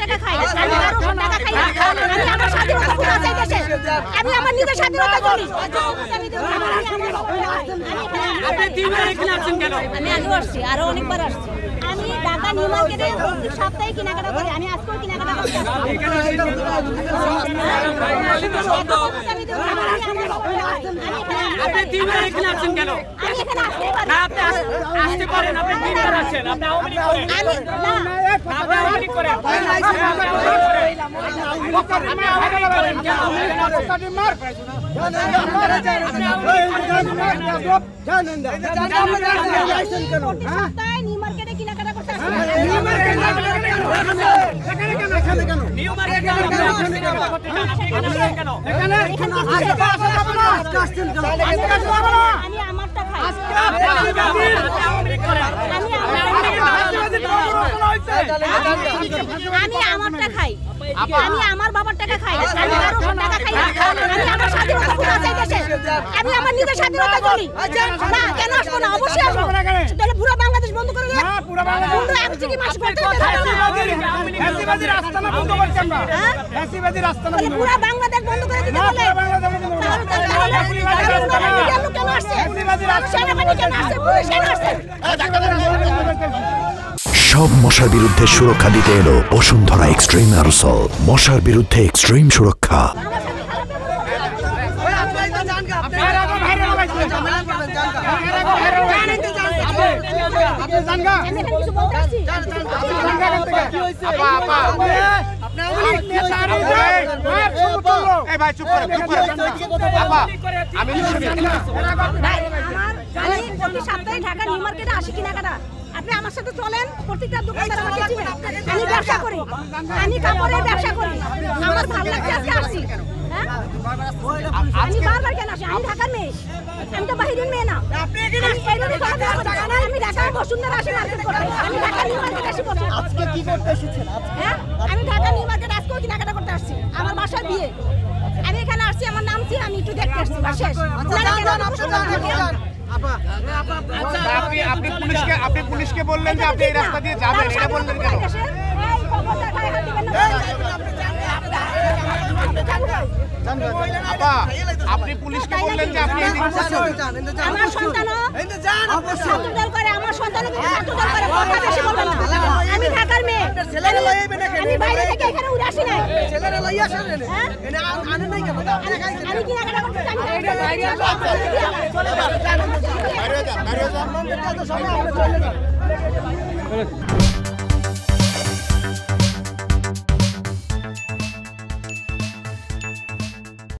টাকা খাই, আমি কারোর টাকা খাই না। আমি আমার স্বাধীনতা পুরো চাই দেশে। আমি আমার নিজের স্বাধীনতা করি। আপনি দিনভর এখানে আছেন কেন? আমি আগেও আসছি, আরো অনেকবার আসছি। আমি ঢাকা নিউ মার্কেটে প্রতি সপ্তাহে কেনাকাটা করি। আমি আজকেও কেনাকাটা করছি। আপনি দিনভর এখানে আছেন কেন? আমি এখানে আসতে পারি। না, আপনি আসতে পারেন, আপনি দিনভর আছেন, আপনি আওয়ামী লীগ করেন। আমি না আপনি আওয়ামী লীগ করেন। আপনি আওয়ামী লীগ করেন কেন? সপ্তাহে নিউ মার্কেটে কেনাকাটা করতে আসছি। নিউ মার্কেট কেন? আপনি আসতে কেন? করতে চান, আপনি এখানে আসেন কেন? আমি আমারটা খাই। আপনি আওয়ামী লীগ করেন। আমি আমারটা খাই। আমি আমার বাবার টাকা খাই। আমি কারোর টাকা খাই না। আমি আমার স্বাধীনতা পুরো চাই দেশে। আমি আমার নিজের স্বাধীনতা করি। না কেন আসবো না? অবশ্যই আসবো। তাহলে পুরো বাংলাদেশ বন্ধ করে দেন। বন্ধ একটি কি মাস করতে হবে না? তাহলে পুরো বাংলাদেশ বন্ধ করে দিতে বলে। কেন আসছে? সেনাবাহিনী কেন আসছে? পুলিশ কেন আসছে? সব মশার বিরুদ্ধে সুরক্ষা দিতে এলো বসুন্ধরা এক্সট্রিম অ্যারোসল। মশার বিরুদ্ধে এক্সট্রিম সুরক্ষা। আমি প্রতি সপ্তাহে ঢাকা নিউ মার্কেটে আসি কেনাকাটা। আপনি আমার সাথে চলেন, প্রত্যেকটা দোকানদার আমাকে চিনে। আমি ব্যবসা করি, আমি কাপড়ের ব্যবসা করি। আমার ভালো লাগছে আজকে আসছি। হ্যাঁ আমি বারবার কেন আসি? আমি ঢাকার মেয়ে, আমি তো বাহিরের মেয়ে না। আমি ঢাকার বসুন্ধরা আসি মার্কেট করতে। আমি ঢাকা নিউ মার্কেট আসি বসে। আজকে কি করতে এসেছেন? হ্যাঁ আমি ঢাকা নিউ মার্কেট আজকেও কেনাকাটা করতে আসছি। আমার বাসায় বিয়ে, আমি এখানে আসছি, আমার নাম ছিল, আমি একটু দেখতে আসছি। শেষ আপনি পুলিশকে বললেন যে আপনি এই রাস্তা দিয়ে যাবেন, এটা বললেন কেন? আপা, আপনি পুলিশকে বললেন যে আপনি এই আমার সন্তানও ছাত্রদল করে, আমার সন্তানও কিন্তু ছাত্রদল করে। কথা বেশি বলবেন না। আমি ঢাকার মেয়ে, আমি বাইরে থেকে এখানে উড়ে আসি নাই। আমি কেনাকাটা করতে জানি না।